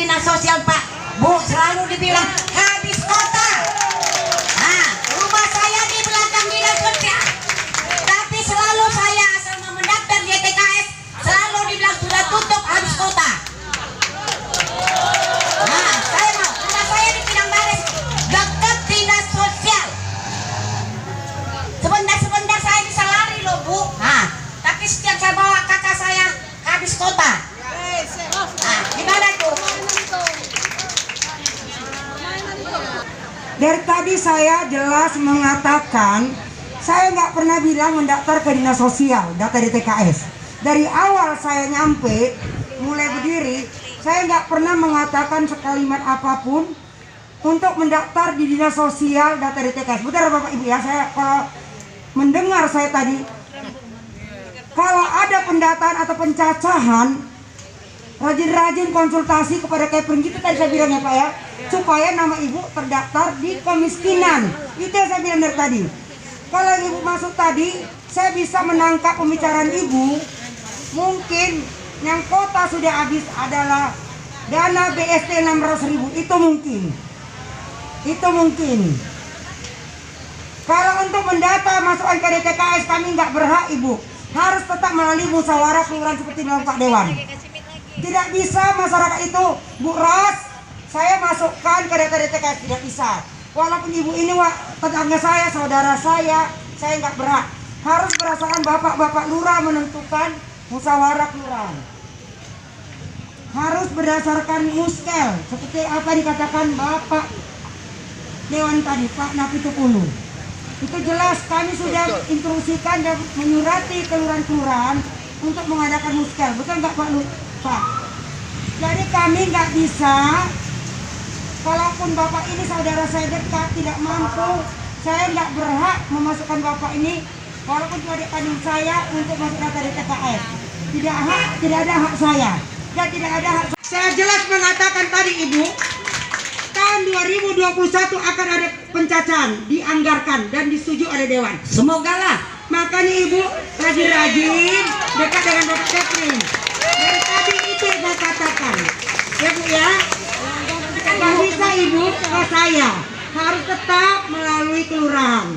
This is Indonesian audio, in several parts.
dinas sosial Pak Bu selalu dibilang habis kota. Nah, rumah saya di belakang dinas sosial. Tapi selalu saya asal mau mendaftar di TKS selalu dibilang sudah tutup habis kota. Nah, saya mau rumah saya di Pinang Baris dekat dinas sosial. Sebentar saya bisa lari loh Bu. Nah, tapi setiap saya bawa kakak saya habis kota. Nah, gimana tuh? Dari tadi saya jelas mengatakan saya nggak pernah bilang mendaftar ke dinas sosial, data di TKS. Dari awal saya nyampe, mulai berdiri, saya nggak pernah mengatakan sekalimat apapun untuk mendaftar di dinas sosial, data di TKS. Betul Bapak Ibu ya, saya kalau mendengar saya tadi, kalau ada pendataan atau pencacahan, rajin-rajin konsultasi kepada Kepling gitu tadi saya bilang ya Pak ya, supaya nama ibu terdaftar di kemiskinan. Itu yang saya bilang dari tadi. Kalau ibu masuk tadi, saya bisa menangkap pembicaraan ibu. Mungkin yang kota sudah habis adalah dana BST 600.000. Itu mungkin. Kalau untuk mendata masukkan ke DTKS kami nggak berhak ibu. Harus tetap melalui musyawarah kelurahan seperti dalam Pak Dewan. Tidak bisa masyarakat itu, Bu Ros, saya masukkan ke data DTKS, tidak bisa. Walaupun ibu ini tetangga saya, saudara saya nggak berhak. Harus berdasarkan bapak-bapak lurah menentukan musyawarah kelurahan. Harus berdasarkan muskel, seperti apa dikatakan Bapak Dewan tadi, Pak Napitupulu. Itu jelas kami sudah instruksikan dan menyurati kelurahan-kelurahan untuk mengadakan muskel. Betul nggak Pak? Jadi kami nggak bisa, kalaupun Bapak ini saudara saya dekat tidak mampu, saya nggak berhak memasukkan Bapak ini walaupun adik kandung saya untuk masuk data di TKS. Tidak ada hak saya dan tidak ada hak. Saya jelas mengatakan tadi Ibu, tahun 2021 akan ada pencacahan, dianggarkan dan disetujui oleh Dewan. Semoga lah. Makanya Ibu rajin-rajin dekat dengan Bapak Kepling. Dari tadi itu yang saya katakan, ya Bu ya. Nggak bisa Ibu ke saya, harus tetap melalui kelurahan.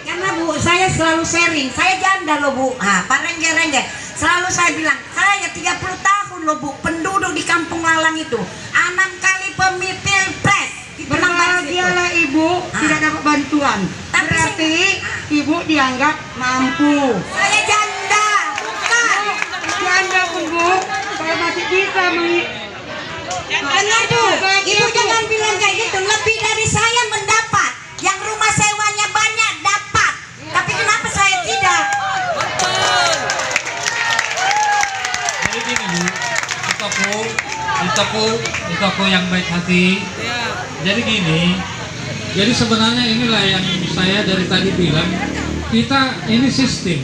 Karena Bu, saya selalu sharing. Saya janda loh Bu. Pak Rengge. Selalu saya bilang, saya 30 tahun loh Bu, penduduk di Kampung Lalang itu. 6 kali pemimpin pres. Berbahagialah Ibu tidak dapat bantuan. Tapi berarti Ibu dianggap mampu. Saya janda, bukan. Janda pun Bu, saya masih bisa Dengar Bu, Ibu jangan bilang kayak gitu. Lebih dari saya mendapat. Yang rumah sewanya banyak dapat. Tapi kenapa saya tidak? Jadi gini Bu, di toko yang baik hati. Jadi gini, jadi sebenarnya inilah yang saya dari tadi bilang, kita ini sistem.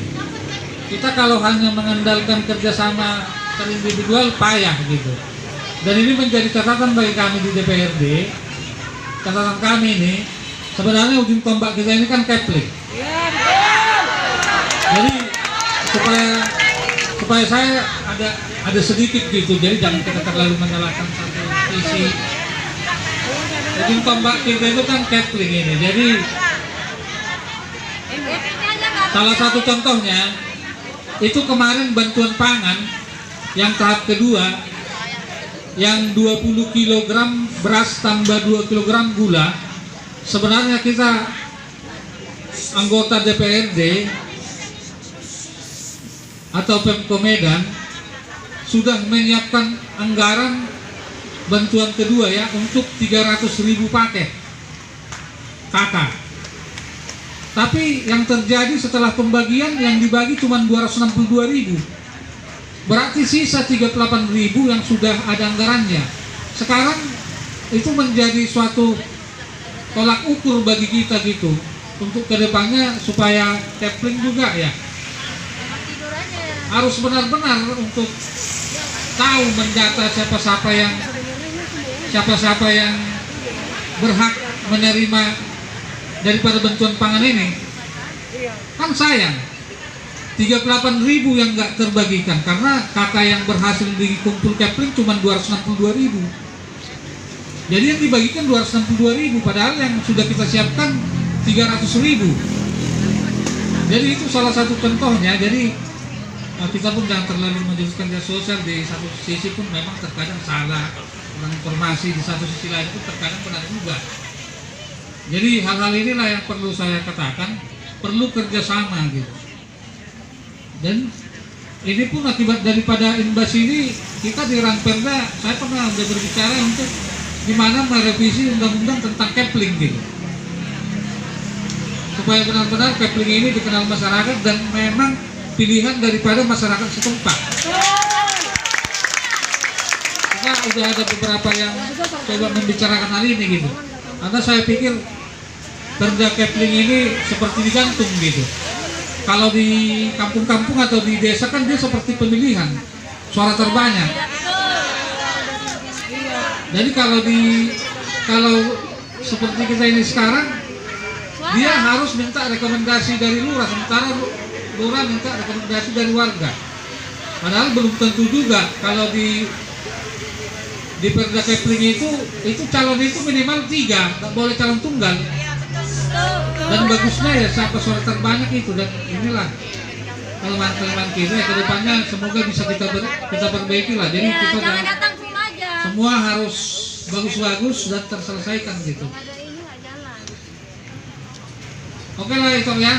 Kita kalau hanya mengandalkan kerjasama terindividual payah gitu. Dan ini menjadi catatan bagi kami di DPRD. Catatan kami ini, sebenarnya ujung tombak kita ini kan Kepling. Jadi supaya saya ada sedikit gitu, jadi jangan kita terlalu menyalahkan satu isi. Ujung tombak kita itu kan Kepling ini. Jadi salah satu contohnya itu kemarin bantuan pangan yang tahap kedua, yang 20 kg beras tambah 2 kg gula. Sebenarnya kita anggota DPRD atau Pemko Medan sudah menyiapkan anggaran bantuan kedua ya untuk 300.000 paket kakak. Tapi yang terjadi setelah pembagian yang dibagi cuma 262.000. Berarti sisa 38.000 yang sudah ada anggarannya. Sekarang itu menjadi suatu tolak ukur bagi kita gitu untuk kedepannya supaya Kepling juga ya harus benar-benar untuk tahu mendata siapa-siapa yang berhak menerima daripada bantuan pangan ini. Kan sayang 38.000 yang nggak terbagikan karena kakak yang berhasil dikumpul Kepling cuma 262.000. Jadi yang dibagikan 262.000 padahal yang sudah kita siapkan 300.000. Jadi itu salah satu contohnya. Jadi kita pun jangan terlalu menjuruskan kerja sosial. Di satu sisi pun memang terkadang salah, kurang informasi, di satu sisi lain pun terkadang benar juga. Jadi hal-hal inilah yang perlu saya katakan, perlu kerjasama gitu. Dan ini pun akibat daripada imbas ini, kita di Rangperda, saya pernah udah berbicara untuk gimana merevisi undang-undang tentang Kepling gitu, supaya benar-benar Kepling ini dikenal masyarakat dan memang pilihan daripada masyarakat setempat. Karena udah ada beberapa yang coba membicarakan hal ini gitu. Karena saya pikir Perda Kepling ini seperti digantung gitu. Kalau di kampung-kampung atau di desa kan dia seperti pemilihan suara terbanyak. Jadi kalau seperti kita ini sekarang, dia harus minta rekomendasi dari lurah, sementara lurah minta rekomendasi dari warga. Padahal belum tentu juga kalau di Perda Kepling itu calon itu minimal 3, nggak boleh calon tunggal. Dan bagusnya ya siapa suara terbanyak itu. Dan inilah kelemahan-kelemahan kita ke depannya semoga bisa kita perbaiki lah. Jadi kita semua harus bagus-bagus dan terselesaikan gitu. Oke lah itu ya.